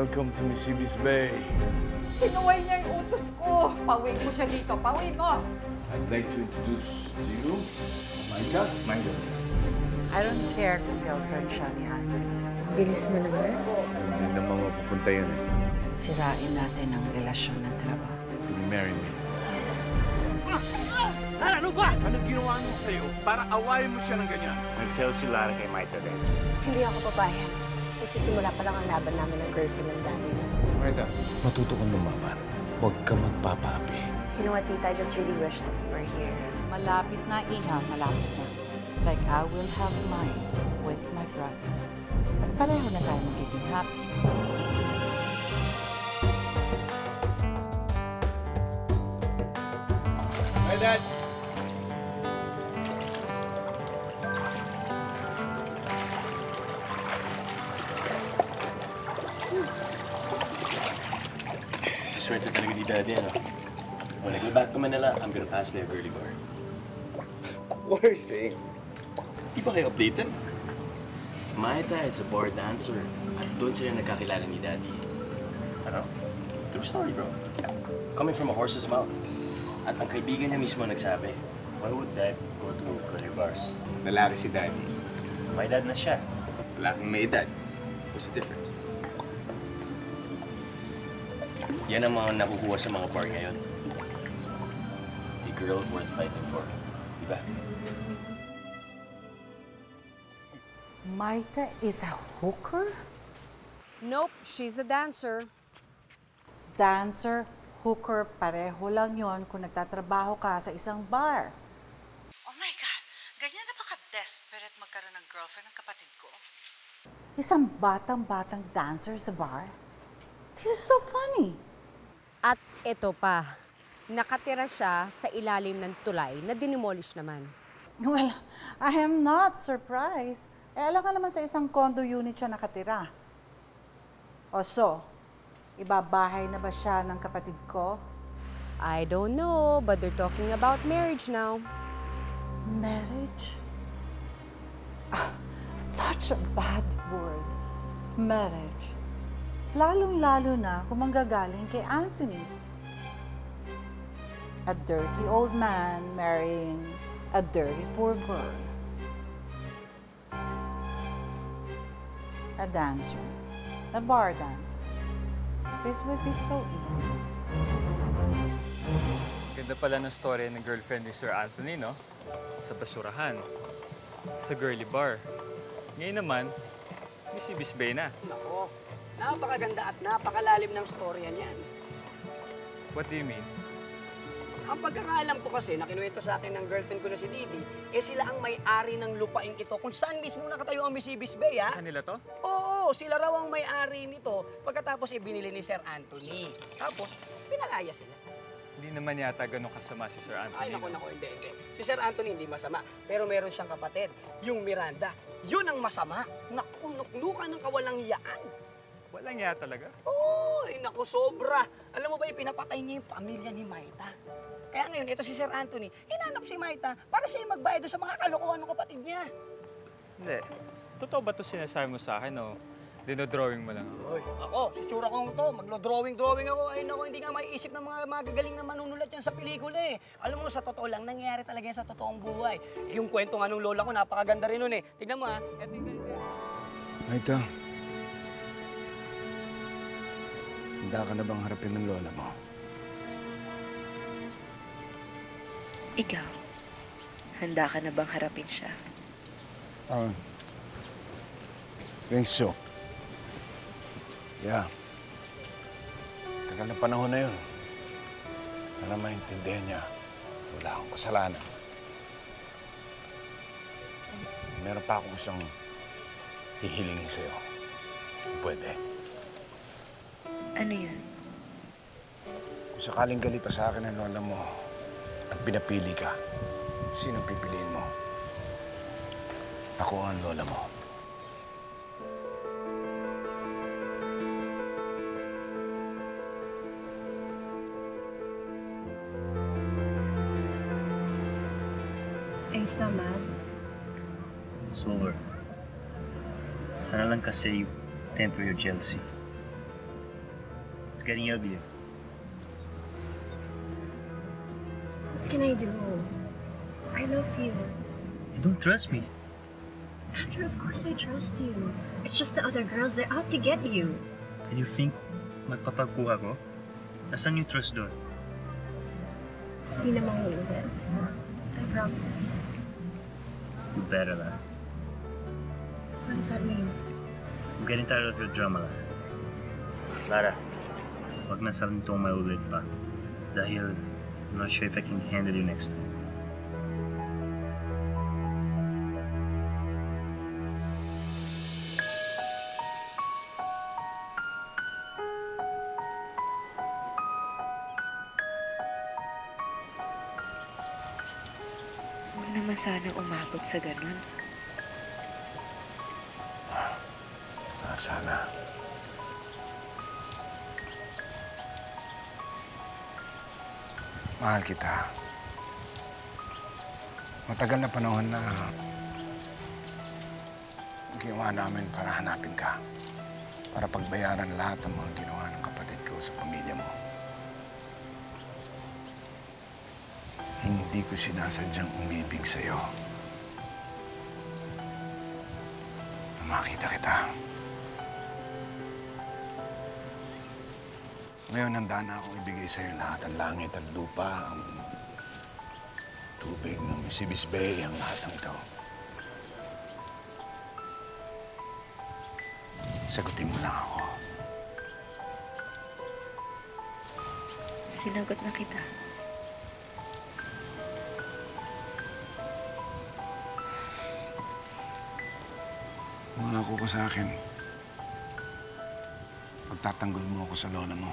Welcome to Misibis Bay. Sinuway niya yung utos ko. Pauwiin mo siya dito. Pauwiin mo. I'd like to introduce to you, Micah, my daughter. I don't care kung girlfriend siya ni Anthony. Bilis mo naman. Hindi naman mapupunta yun eh. Sirain natin ang relasyon ng trabaho. Will you marry me? Yes. Ano ba? Ano ginawa niya sa'yo para awayin mo siya ng ganyan? Nagsayaw si Lara kay Maita din. Hindi ako papayag. Nagsisimula pa lang ang laban namin ng girlfriend ng daddy niya. Marta, matuto kang lumaban. Huwag ka magpapaapi. You know what, Tita? I just really wish that you were here. Malapit na, Iha. Malapit na. Like I will have mine with my brother. At pareho na tayo magiging happy. Hi, Dad. Swerte talaga ni Daddy, ano? When I go back to Manila, I'm gonna pass by a girly bar. What are you saying? Di ba kayo updated? Maita is a bar dancer. At doon sila nagkakilala ni Daddy. Ano? True story, bro. Coming from a horse's mouth. At ang kaibigan niya mismo nagsabi, why would Dad go to girly bars? Lalaki si Daddy. My dad na siya. Lalaking may edad. What's the difference? Yan ang mga nakukuha sa mga bar ngayon. A girl worth fighting for. Diba? Maita is a hooker? Nope, she's a dancer. Dancer, hooker, pareho lang yon kung nagtatrabaho ka sa isang bar. Oh my God! Ganyan na ba ka-desperate magkaroon ng girlfriend ng kapatid ko? Isang batang-batang dancer sa bar? This is so funny. At ito pa, nakatira siya sa ilalim ng tulay na dinimolish naman. Well, I am not surprised. Alam ka naman sa isang condo unit siya nakatira. O so, ibabahay na ba siya ng kapatid ko? I don't know, but they're talking about marriage now. Marriage? Ah, such a bad word. Marriage. Lalong-lalo na kung manggagaling kay Anthony. A dirty old man marrying a dirty poor girl. A dancer. A bar dancer. This would be so easy. Ganda pala ng story ng girlfriend ni Sir Anthony, no? Sa basurahan. Sa girly bar. Ngayon naman, Misibis Bay na. Nako, napakaganda at napakalalim ng storya niyan. What do you mean? Ang pagkakaalam ko kasi, na kinuwento sa akin ng girlfriend ko na si Didi, sila ang may-ari ng lupaing ito kung saan mismo nakatayo ang Misibis Bay, ha? Sa kanila to? Oo, sila raw ang may-ari nito pagkatapos ibinili ni Sir Anthony. Tapos, pinalaya sila. Hindi naman yata ganun kasama si Sir Anthony. Ay, naku, hindi. Si Sir Anthony hindi masama, pero meron siyang kapatid, yung Miranda. Yun ang masama. Naku, nuknukan ng kawalang hiyaan. Walang iya talaga? Oo, naku, sobra. Alam mo ba, pinapatay niya yung pamilya ni Maita. Kaya ngayon, ito si Sir Anthony, hinanap si Maita para siya magbayad sa mga kalokohan ng kapatid niya. Hindi. Totoo ba ito sinasabi mo sa akin o dinodrawing mo lang? Hoy, ako, si Tsura kong to, maglo-drawing ako. Ay naku, hindi nga maiisip ng mga magagaling na manunulat yan sa pelikula eh. Alam mo, sa totoo lang, nangyayari talaga yan sa totoong buhay. Yung kwento nga nung lola ko, napakaganda rin nun eh. Tignan mo ha, eto yung ganito. Maita, handa ka na bang harapin ng lola mo? Ikaw, handa ka na bang harapin siya? Think so. Yeah. Tagal na panahon na yun. Sana maintindihan niya. Wala akong kasalanan. Meron pa akong isang hihilingin sa'yo. Pwede. Ano yun? Kung sakaling galit pa sa akin ang lola mo at pinapili ka, sinong pipiliin mo? Ako ang lola mo. Are you still mad? Solar. Sana lang kasi you temper your jealousy. It's getting uglier. What can I do? I love you. You don't trust me. Andrew, of course I trust you. It's just the other girls, they're out to get you. And you think magpapagkuha ko? Nasaan yung trust doon? Hindi na mauulit. I promise. You better, Lara. What does that mean? I'm getting tired of your drama, Lara. Lara, wag na sa itong maulit pa. Dahil I'm not sure if I can handle you next time. Huwag naman sana umabot sa ganun. Sana. Mahal kita. Matagal na panahon na ginawa namin para hanapin ka. Para pagbayaran lahat ng mga ginawa ng kapatid ko sa pamilya mo. Hindi ko sinasadyang umibig sa'yo. Na makita kita. Ngayon, handa na akong ibigay sa'yo lahat. Ang langit at lupa, ang tubig ng Mississippi Bay, ang lahat ng ito. Sagutin mo lang ako. Sinagot na kita. Mangako ko sa akin. Pagtatanggol mo ako sa lola mo.